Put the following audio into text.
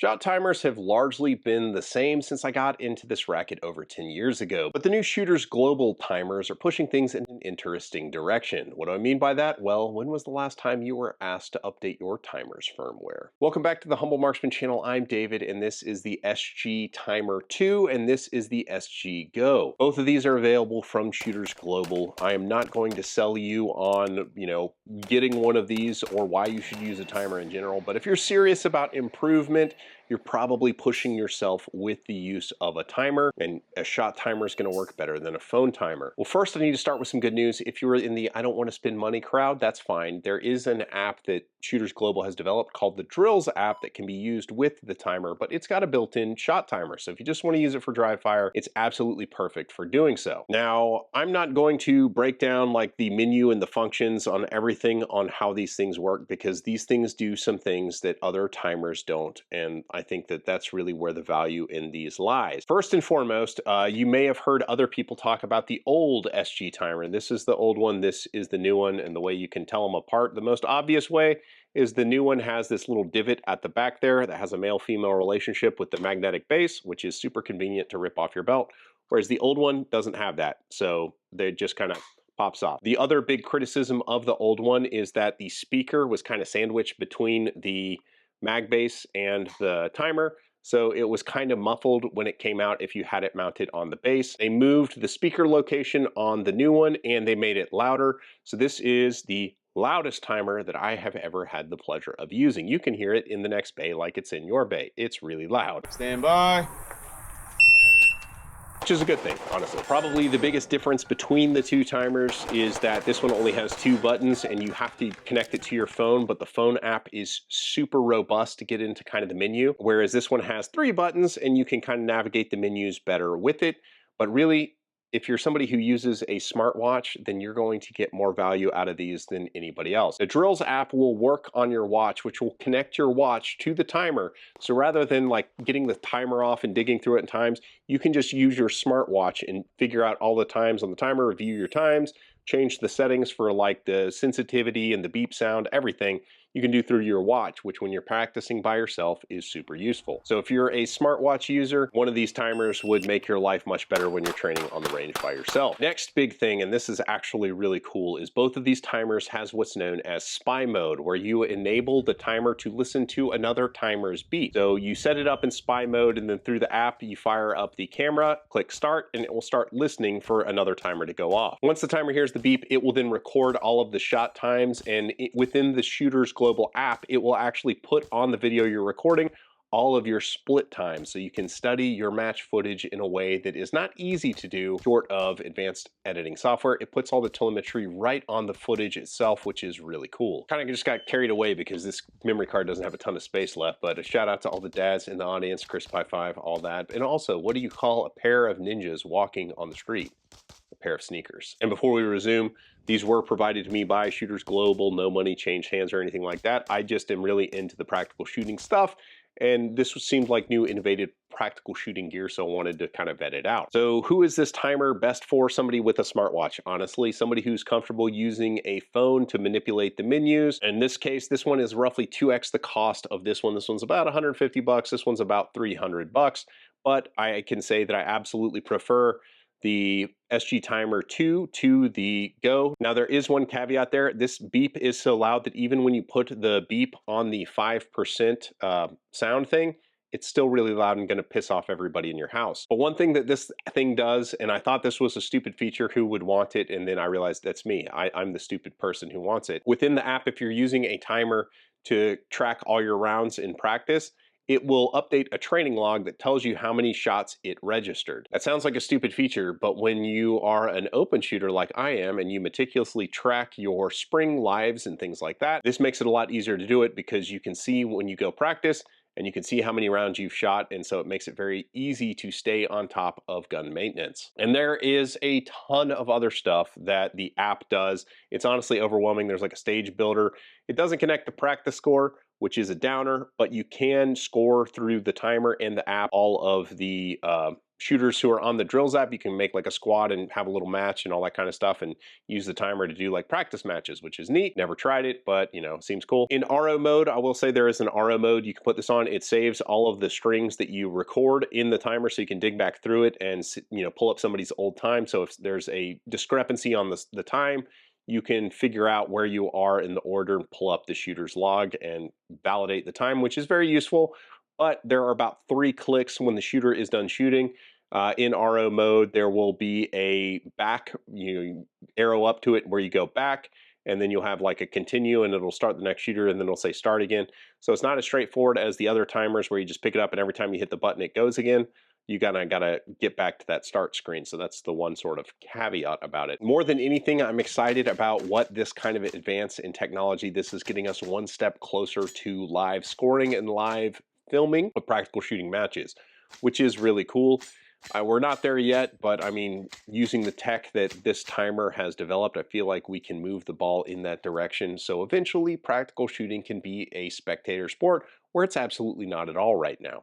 Shot timers have largely been the same since I got into this racket over 10 years ago, but the new Shooters Global timers are pushing things in an interesting direction. What do I mean by that? Well, when was the last time you were asked to update your timer's firmware? Welcome back to the Humble Marksman channel. I'm David, and this is the SG Timer 2, and this is the SG Go. Both of these are available from Shooters Global. I am not going to sell you on, getting one of these or why you should use a timer in general, but if you're serious about improvement, you're probably pushing yourself with the use of a timer, and a shot timer is going to work better than a phone timer. Well, first I need to start with some good news. If you're in the I don't want to spend money crowd, that's fine. There is an app that Shooters Global has developed called the Drills app that can be used with the timer, but it's got a built-in shot timer. So if you just want to use it for dry fire, it's absolutely perfect for doing so. Now, I'm not going to break down like the menu and the functions on everything on how these things work, because these things do some things that other timers don't, and I think that that's really where the value in these lies. First and foremost, you may have heard other people talk about the old SG timer. This is the old one, this is the new one, and the way you can tell them apart, the most obvious way is the new one has this little divot at the back there that has a male-female relationship with the magnetic base, which is super convenient to rip off your belt, whereas the old one doesn't have that, so they just kind of pops off. The other big criticism of the old one is that the speaker was kind of sandwiched between the mag base and the timer, so it was kind of muffled when it came out if you had it mounted on the base. They moved the speaker location on the new one and they made it louder, so this is the loudest timer that I have ever had the pleasure of using. You can hear it in the next bay like it's in your bay. It's really loud. Stand by. Which is a good thing, honestly. Probably the biggest difference between the two timers is that this one only has 2 buttons and you have to connect it to your phone, but the phone app is super robust to get into kind of the menu, whereas this one has 3 buttons and you can kind of navigate the menus better with it. But really, if you're somebody who uses a smartwatch, then you're going to get more value out of these than anybody else. The Drills app will work on your watch, which will connect your watch to the timer. So rather than like getting the timer off and digging through it in times, you can just use your smartwatch and figure out all the times on the timer, review your times, change the settings for like the sensitivity and the beep sound, everything you can do through your watch, which when you're practicing by yourself is super useful. So if you're a smartwatch user, one of these timers would make your life much better when you're training on the range by yourself. Next big thing, and this is actually really cool, is both of these timers has what's known as spy mode, where you enable the timer to listen to another timer's beat. So you set it up in spy mode, and then through the app, you fire up the camera, click start, and it will start listening for another timer to go off. Once the timer hears the beep, it will then record all of the shot times, and within the Shooters Global app, it will actually put on the video you're recording all of your split times, so you can study your match footage in a way that is not easy to do short of advanced editing software. It puts all the telemetry right on the footage itself, which is really cool. Kind of just got carried away because this memory card doesn't have a ton of space left, but a shout out to all the dads in the audience, Chris Pie 5, all that. And also, what do you call a pair of ninjas walking on the street? A pair of sneakers. And before we resume, these were provided to me by Shooters Global, no money changed hands or anything like that. I just am really into the practical shooting stuff, and this seemed like new innovative practical shooting gear, so I wanted to kind of vet it out. So who is this timer best for? Somebody with a smartwatch, honestly. Somebody who's comfortable using a phone to manipulate the menus. In this case, this one is roughly 2x the cost of this one. This one's about 150 bucks. This one's about 300 bucks. But I can say that I absolutely prefer the SG Timer 2 to the Go. Now there is one caveat there. This beep is so loud that even when you put the beep on the 5% sound thing, it's still really loud and gonna piss off everybody in your house. But one thing that this thing does, and I thought this was a stupid feature, who would want it, and then I realized that's me. I'm the stupid person who wants it. Within the app, if you're using a timer to track all your rounds in practice, it will update a training log that tells you how many shots it registered. That sounds like a stupid feature, but when you are an open shooter like I am and you meticulously track your spring lives and things like that, this makes it a lot easier to do it because you can see when you go practice and you can see how many rounds you've shot, and so it makes it very easy to stay on top of gun maintenance. And there is a ton of other stuff that the app does. It's honestly overwhelming. There's like a stage builder. It doesn't connect the practice score, which is a downer, but you can score through the timer and the app all of the shooters who are on the drills app, you can make like a squad and have a little match and all that kind of stuff, and use the timer to do like practice matches, which is neat. Never tried it, but seems cool. In RO mode, I will say there is an RO mode you can put this on. It saves all of the strings that you record in the timer, so you can dig back through it and pull up somebody's old time. So if there's a discrepancy on the time, you can figure out where you are in the order and pull up the shooter's log and validate the time, which is very useful. But there are about 3 clicks when the shooter is done shooting. In RO mode, there will be a back, arrow up to it where you go back, and then you'll have like a continue, and it'll start the next shooter, and then it'll say start again. So it's not as straightforward as the other timers where you just pick it up and every time you hit the button, it goes again. You gotta get back to that start screen. So that's the one sort of caveat about it. More than anything, I'm excited about what this kind of advance in technology, this is getting us one step closer to live scoring and live filming of practical shooting matches, which is really cool. We're not there yet, but I mean, using the tech that this timer has developed, I feel like we can move the ball in that direction. So eventually practical shooting can be a spectator sport where it's absolutely not at all right now.